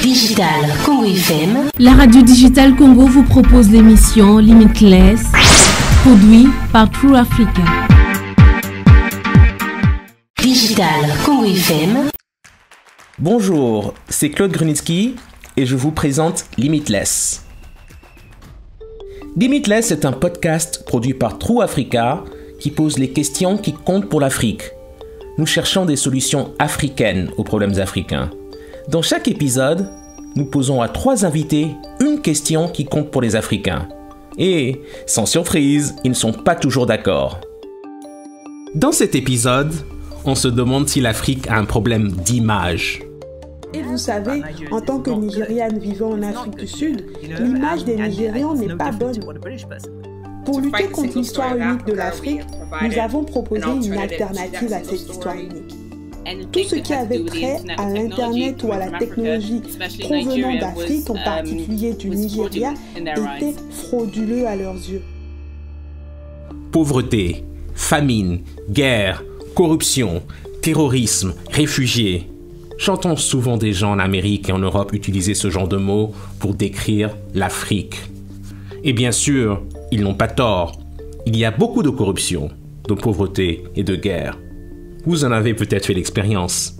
Digital Congo FM. La radio Digital Congo vous propose l'émission Limitless, produit par True Africa. Digital Congo FM. Bonjour, c'est Claude Grunitzky et je vous présente Limitless. Limitless est un podcast produit par True Africa qui pose les questions qui comptent pour l'Afrique. Nous cherchons des solutions africaines aux problèmes africains. Dans chaque épisode, nous posons à 3 invités une question qui compte pour les Africains. Et, sans surprise, ils ne sont pas toujours d'accord. Dans cet épisode, on se demande si l'Afrique a un problème d'image. Et vous savez, en tant que Nigériane vivant en Afrique du Sud, l'image des Nigérians n'est pas bonne. Pour lutter contre l'histoire unique de l'Afrique, nous avons proposé une alternative à cette histoire unique. Tout ce qui avait trait à l'Internet ou à la technologie provenant d'Afrique, en particulier du Nigeria, était frauduleux à leurs yeux. Pauvreté, famine, guerre, corruption, terrorisme, réfugiés. J'entends souvent des gens en Amérique et en Europe utiliser ce genre de mots pour décrire l'Afrique. Et bien sûr, ils n'ont pas tort. Il y a beaucoup de corruption, de pauvreté et de guerre. Vous en avez peut-être fait l'expérience.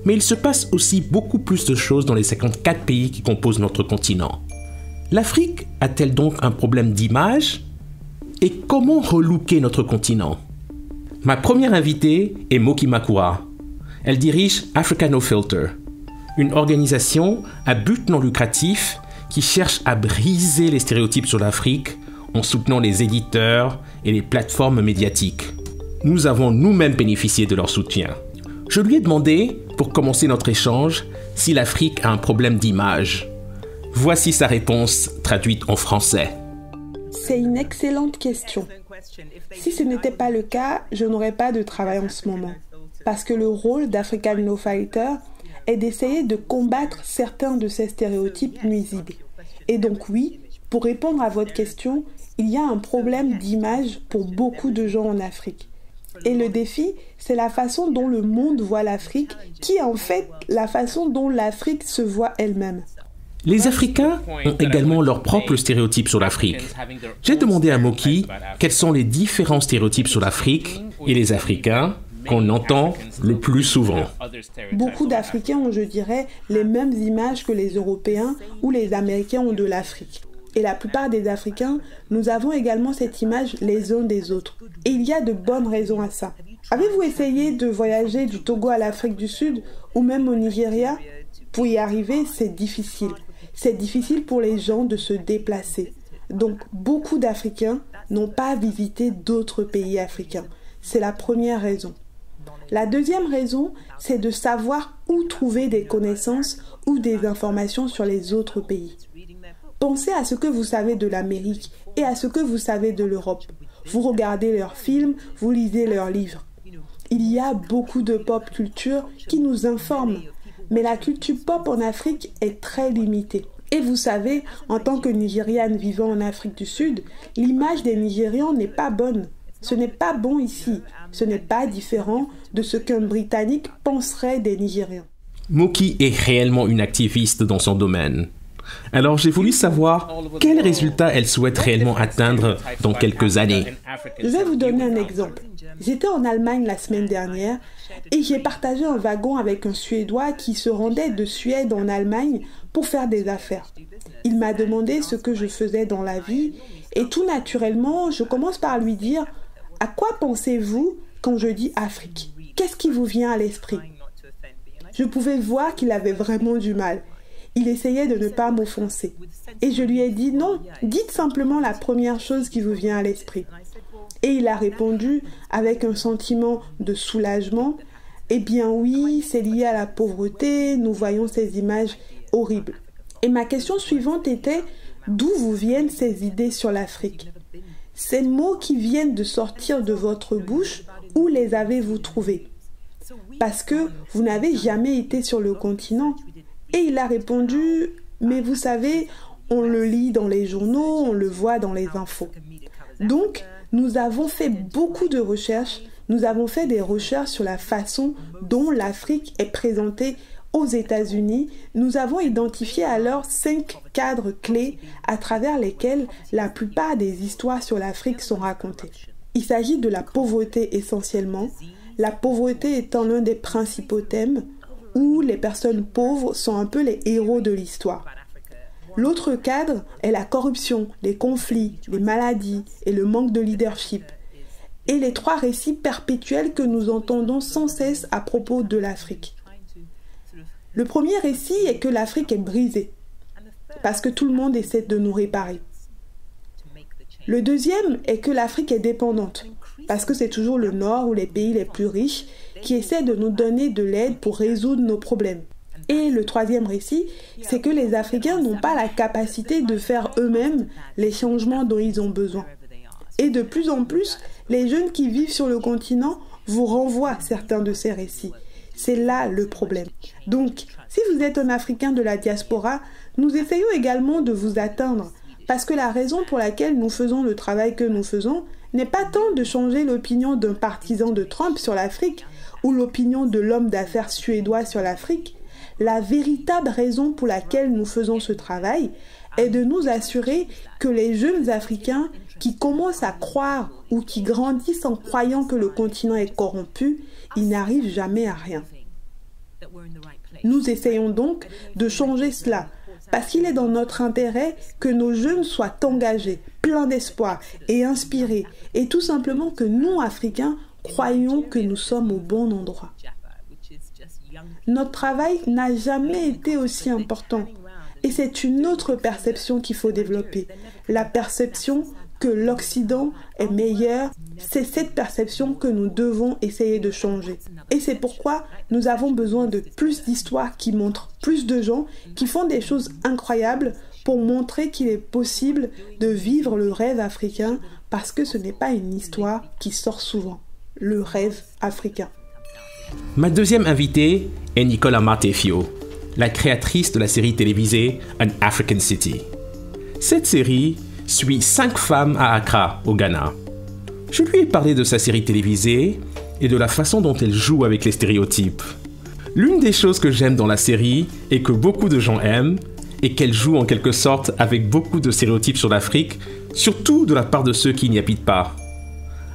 Mais il se passe aussi beaucoup plus de choses dans les 54 pays qui composent notre continent. L'Afrique a-t-elle donc un problème d'image? Et comment relooker notre continent? Ma première invitée est Moki Makura. Elle dirige Africa No Filter, une organisation à but non lucratif qui cherche à briser les stéréotypes sur l'Afrique en soutenant les éditeurs et les plateformes médiatiques. Nous avons nous-mêmes bénéficié de leur soutien. Je lui ai demandé, pour commencer notre échange, si l'Afrique a un problème d'image. Voici sa réponse traduite en français. C'est une excellente question. Si ce n'était pas le cas, je n'aurais pas de travail en ce moment. Parce que le rôle d'Africa No Fighter est d'essayer de combattre certains de ces stéréotypes nuisibles. Et donc oui, pour répondre à votre question, il y a un problème d'image pour beaucoup de gens en Afrique. Et le défi, c'est la façon dont le monde voit l'Afrique, qui est en fait la façon dont l'Afrique se voit elle-même. Les Africains ont également leurs propres stéréotypes sur l'Afrique. J'ai demandé à Moki quels sont les différents stéréotypes sur l'Afrique et les Africains qu'on entend le plus souvent. Beaucoup d'Africains ont, je dirais, les mêmes images que les Européens ou les Américains ont de l'Afrique. Et la plupart des Africains, nous avons également cette image les uns des autres. Et il y a de bonnes raisons à ça. Avez-vous essayé de voyager du Togo à l'Afrique du Sud ou même au Nigeria? Pour y arriver, c'est difficile. C'est difficile pour les gens de se déplacer. Donc, beaucoup d'Africains n'ont pas visité d'autres pays africains. C'est la première raison. La deuxième raison, c'est de savoir où trouver des connaissances ou des informations sur les autres pays. Pensez à ce que vous savez de l'Amérique et à ce que vous savez de l'Europe. Vous regardez leurs films, vous lisez leurs livres. Il y a beaucoup de pop culture qui nous informent, mais la culture pop en Afrique est très limitée. Et vous savez, en tant que Nigériane vivant en Afrique du Sud, l'image des Nigérians n'est pas bonne. Ce n'est pas bon ici. Ce n'est pas différent de ce qu'un Britannique penserait des Nigérians. Moki est réellement une activiste dans son domaine. Alors j'ai voulu savoir quels résultats elle souhaite réellement atteindre dans quelques années. Je vais vous donner un exemple. J'étais en Allemagne la semaine dernière et j'ai partagé un wagon avec un Suédois qui se rendait de Suède en Allemagne pour faire des affaires. Il m'a demandé ce que je faisais dans la vie et tout naturellement, je commence par lui dire « À quoi pensez-vous quand je dis Afrique? Qu'est-ce qui vous vient à l'esprit ?» Je pouvais voir qu'il avait vraiment du mal. Il essayait de ne pas m'offenser. Et je lui ai dit « Non, dites simplement la première chose qui vous vient à l'esprit. » Et il a répondu avec un sentiment de soulagement « Eh bien oui, c'est lié à la pauvreté, nous voyons ces images horribles. » Et ma question suivante était « D'où vous viennent ces idées sur l'Afrique? Ces mots qui viennent de sortir de votre bouche, où les avez-vous trouvés? Parce que vous n'avez jamais été sur le continent. » Et il a répondu « Mais vous savez, on le lit dans les journaux, on le voit dans les infos. » Donc, nous avons fait beaucoup de recherches. Nous avons fait des recherches sur la façon dont l'Afrique est présentée aux États-Unis, nous avons identifié alors 5 cadres clés à travers lesquels la plupart des histoires sur l'Afrique sont racontées. Il s'agit de la pauvreté essentiellement, la pauvreté étant l'un des principaux thèmes où les personnes pauvres sont un peu les héros de l'histoire. L'autre cadre est la corruption, les conflits, les maladies et le manque de leadership. Et les 3 récits perpétuels que nous entendons sans cesse à propos de l'Afrique. Le premier récit est que l'Afrique est brisée, parce que tout le monde essaie de nous réparer. Le deuxième est que l'Afrique est dépendante, parce que c'est toujours le Nord ou les pays les plus riches qui essaient de nous donner de l'aide pour résoudre nos problèmes. Et le troisième récit, c'est que les Africains n'ont pas la capacité de faire eux-mêmes les changements dont ils ont besoin. Et de plus en plus, les jeunes qui vivent sur le continent vous renvoient certains de ces récits. C'est là le problème. Donc, si vous êtes un Africain de la diaspora, nous essayons également de vous atteindre, parce que la raison pour laquelle nous faisons le travail que nous faisons n'est pas tant de changer l'opinion d'un partisan de Trump sur l'Afrique ou l'opinion de l'homme d'affaires suédois sur l'Afrique. La véritable raison pour laquelle nous faisons ce travail est de nous assurer que les jeunes Africains qui commencent à croire ou qui grandissent en croyant que le continent est corrompu, ils n'arrivent jamais à rien. Nous essayons donc de changer cela, parce qu'il est dans notre intérêt que nos jeunes soient engagés, pleins d'espoir et inspirés, et tout simplement que nous, Africains, croyons que nous sommes au bon endroit. Notre travail n'a jamais été aussi important, et c'est une autre perception qu'il faut développer, la perception que l'Occident est meilleur, c'est cette perception que nous devons essayer de changer. Et c'est pourquoi nous avons besoin de plus d'histoires qui montrent plus de gens qui font des choses incroyables pour montrer qu'il est possible de vivre le rêve africain, parce que ce n'est pas une histoire qui sort souvent, le rêve africain. Ma deuxième invitée est Nicole Amartefio, la créatrice de la série télévisée An African City. Cette série suit 5 femmes à Accra, au Ghana. Je lui ai parlé de sa série télévisée et de la façon dont elle joue avec les stéréotypes. L'une des choses que j'aime dans la série et que beaucoup de gens aiment est qu'elle joue en quelque sorte avec beaucoup de stéréotypes sur l'Afrique, surtout de la part de ceux qui n'y habitent pas.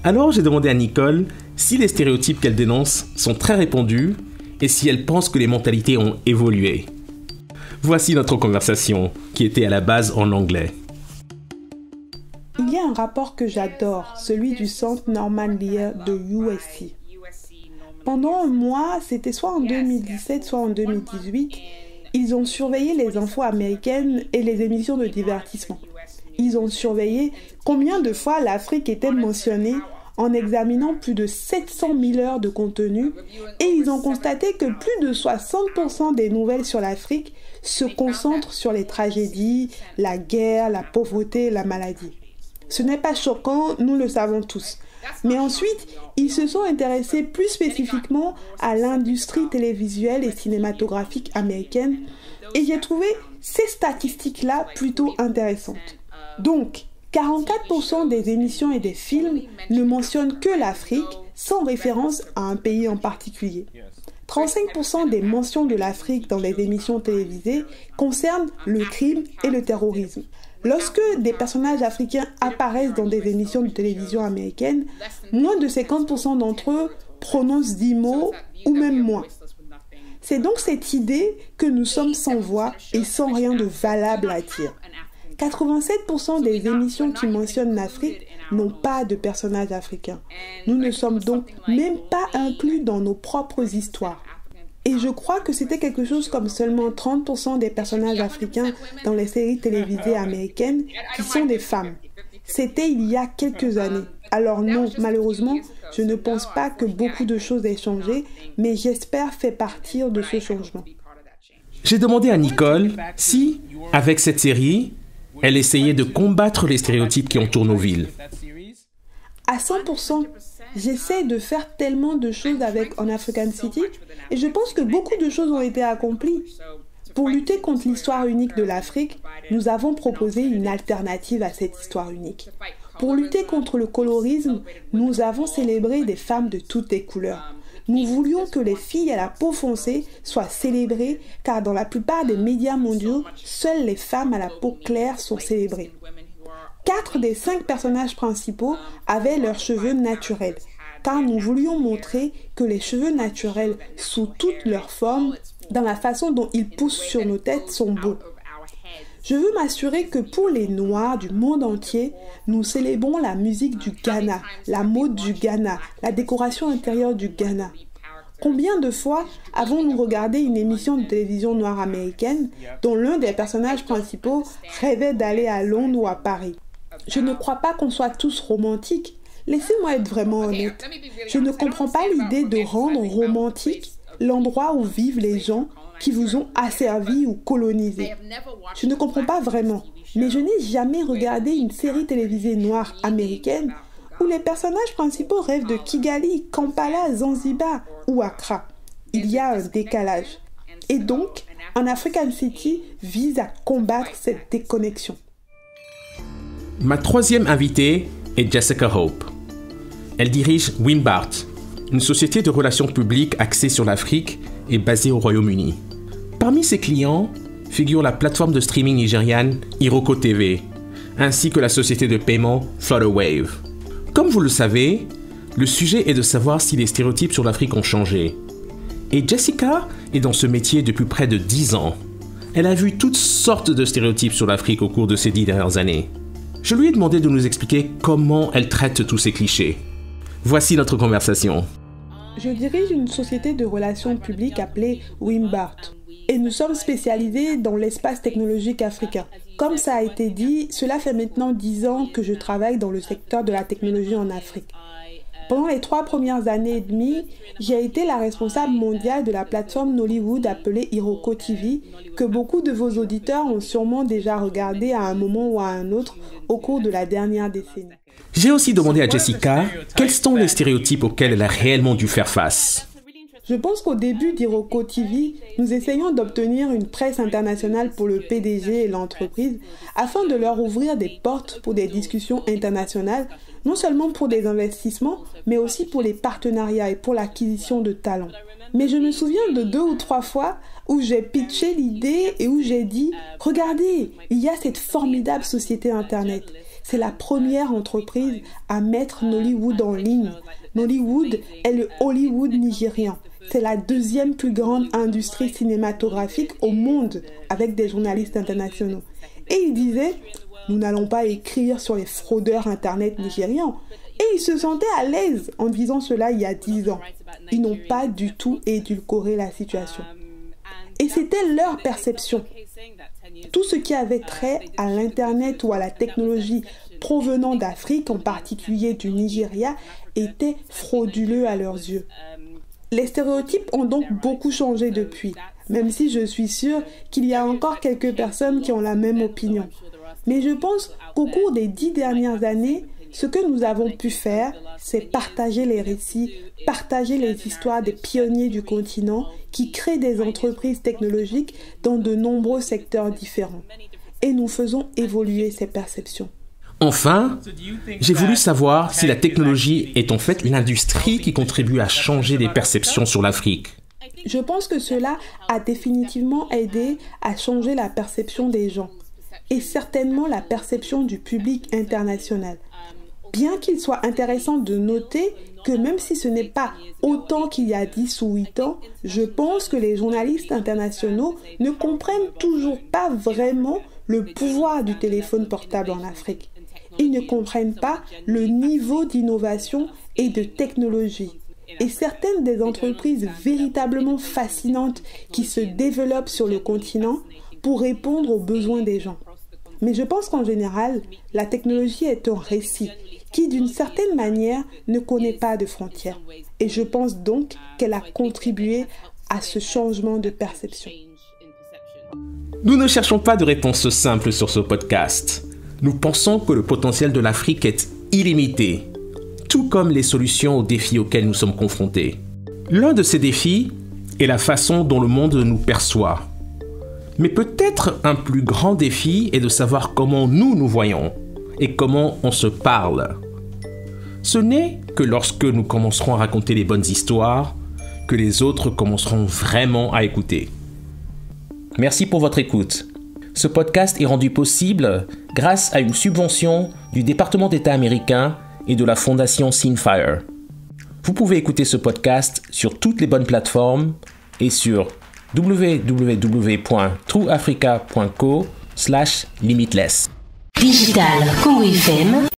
Alors j'ai demandé à Nicole si les stéréotypes qu'elle dénonce sont très répandus et si elle pense que les mentalités ont évolué. Voici notre conversation, qui était à la base en anglais. Il y a un rapport que j'adore, celui du centre Norman Lear de USC. Pendant un mois, c'était soit en 2017, soit en 2018, ils ont surveillé les infos américaines et les émissions de divertissement. Ils ont surveillé combien de fois l'Afrique était mentionnée en examinant plus de 700 000 heures de contenu, et ils ont constaté que plus de 60% des nouvelles sur l'Afrique se concentrent sur les tragédies, la guerre, la pauvreté, la maladie. Ce n'est pas choquant, nous le savons tous. Mais ensuite, ils se sont intéressés plus spécifiquement à l'industrie télévisuelle et cinématographique américaine, et j'ai trouvé ces statistiques-là plutôt intéressantes. Donc, 44% des émissions et des films ne mentionnent que l'Afrique, sans référence à un pays en particulier. 35% des mentions de l'Afrique dans les émissions télévisées concernent le crime et le terrorisme. Lorsque des personnages africains apparaissent dans des émissions de télévision américaines, moins de 50% d'entre eux prononcent 10 mots ou même moins. C'est donc cette idée que nous sommes sans voix et sans rien de valable à dire. 87% des émissions qui mentionnent l'Afrique n'ont pas de personnages africains. Nous ne sommes donc même pas inclus dans nos propres histoires. Et je crois que c'était quelque chose comme seulement 30% des personnages africains dans les séries télévisées américaines qui sont des femmes. C'était il y a quelques années. Alors non, malheureusement, je ne pense pas que beaucoup de choses aient changé, mais j'espère faire partie de ce changement. J'ai demandé à Nicole si, avec cette série, elle essayait de combattre les stéréotypes qui entourent nos villes. À 100%, j'essaie de faire tellement de choses avec An African City et je pense que beaucoup de choses ont été accomplies. Pour lutter contre l'histoire unique de l'Afrique, nous avons proposé une alternative à cette histoire unique. Pour lutter contre le colorisme, nous avons célébré des femmes de toutes les couleurs. nous voulions que les filles à la peau foncée soient célébrées, car dans la plupart des médias mondiaux, seules les femmes à la peau claire sont célébrées. 4 des 5 personnages principaux avaient leurs cheveux naturels, car nous voulions montrer que les cheveux naturels, sous toutes leurs formes, dans la façon dont ils poussent sur nos têtes, sont beaux. Je veux m'assurer que pour les Noirs du monde entier, nous célébrons la musique du Ghana, la mode du Ghana, la décoration intérieure du Ghana. Combien de fois avons-nous regardé une émission de télévision noire américaine dont l'un des personnages principaux rêvait d'aller à Londres ou à Paris? Je ne crois pas qu'on soit tous romantiques. Laissez-moi être vraiment honnête. Je ne comprends pas l'idée de rendre romantique l'endroit où vivent les gens qui vous ont asservi ou colonisé. Je ne comprends pas vraiment, mais je n'ai jamais regardé une série télévisée noire américaine où les personnages principaux rêvent de Kigali, Kampala, Zanzibar ou Accra. Il y a un décalage. Et donc, en African City vise à combattre cette déconnexion. Ma troisième invitée est Jessica Hope. Elle dirige Wimbart, une société de relations publiques axée sur l'Afrique et basée au Royaume-Uni. Parmi ses clients figure la plateforme de streaming nigériane Iroko TV, ainsi que la société de paiement Flutterwave. Comme vous le savez, le sujet est de savoir si les stéréotypes sur l'Afrique ont changé. Et Jessica est dans ce métier depuis près de 10 ans. Elle a vu toutes sortes de stéréotypes sur l'Afrique au cours de ces 10 dernières années. Je lui ai demandé de nous expliquer comment elle traite tous ces clichés. Voici notre conversation. Je dirige une société de relations publiques appelée Wimbart. Et nous sommes spécialisés dans l'espace technologique africain. Comme ça a été dit, cela fait maintenant 10 ans que je travaille dans le secteur de la technologie en Afrique. Pendant les 3 premières années et demie, j'ai été la responsable mondiale de la plateforme Nollywood appelée Iroko TV, que beaucoup de vos auditeurs ont sûrement déjà regardé à un moment ou à un autre au cours de la dernière décennie. J'ai aussi demandé à Jessica quels sont les stéréotypes auxquels elle a réellement dû faire face. Je pense qu'au début d'Iroko TV, nous essayons d'obtenir une presse internationale pour le PDG et l'entreprise afin de leur ouvrir des portes pour des discussions internationales, non seulement pour des investissements, mais aussi pour les partenariats et pour l'acquisition de talents. Mais je me souviens de 2 ou 3 fois où j'ai pitché l'idée et où j'ai dit « Regardez, il y a cette formidable société Internet. C'est la première entreprise à mettre Nollywood en ligne. Nollywood est le Hollywood nigérian. C'est la 2e plus grande industrie cinématographique au monde avec des journalistes internationaux. » Et il disait « Nous n'allons pas écrire sur les fraudeurs Internet nigérians. » Et ils se sentaient à l'aise en disant cela il y a 10 ans. Ils n'ont pas du tout édulcoré la situation. Et c'était leur perception. Tout ce qui avait trait à l'Internet ou à la technologie provenant d'Afrique, en particulier du Nigeria, était frauduleux à leurs yeux. Les stéréotypes ont donc beaucoup changé depuis, même si je suis sûre qu'il y a encore quelques personnes qui ont la même opinion. Mais je pense qu'au cours des 10 dernières années, ce que nous avons pu faire, c'est partager les récits, partager les histoires des pionniers du continent qui créent des entreprises technologiques dans de nombreux secteurs différents. Et nous faisons évoluer ces perceptions. Enfin, j'ai voulu savoir si la technologie est en fait l'industrie qui contribue à changer les perceptions sur l'Afrique. Je pense que cela a définitivement aidé à changer la perception des gens et certainement la perception du public international. Bien qu'il soit intéressant de noter que même si ce n'est pas autant qu'il y a 10 ou 8 ans, je pense que les journalistes internationaux ne comprennent toujours pas vraiment le pouvoir du téléphone portable en Afrique. Ils ne comprennent pas le niveau d'innovation et de technologie. Et certaines des entreprises véritablement fascinantes qui se développent sur le continent pour répondre aux besoins des gens. Mais je pense qu'en général, la technologie est un récit qui, d'une certaine manière, ne connaît pas de frontières. Et je pense donc qu'elle a contribué à ce changement de perception. Nous ne cherchons pas de réponse simple sur ce podcast. Nous pensons que le potentiel de l'Afrique est illimité, tout comme les solutions aux défis auxquels nous sommes confrontés. L'un de ces défis est la façon dont le monde nous perçoit. Mais peut-être un plus grand défi est de savoir comment nous voyons et comment on se parle. Ce n'est que lorsque nous commencerons à raconter les bonnes histoires que les autres commenceront vraiment à écouter. Merci pour votre écoute. Ce podcast est rendu possible grâce à une subvention du département d'État américain et de la fondation Seenfire. Vous pouvez écouter ce podcast sur toutes les bonnes plateformes et sur www.trueafrica.co/limitless. Digital Congo FM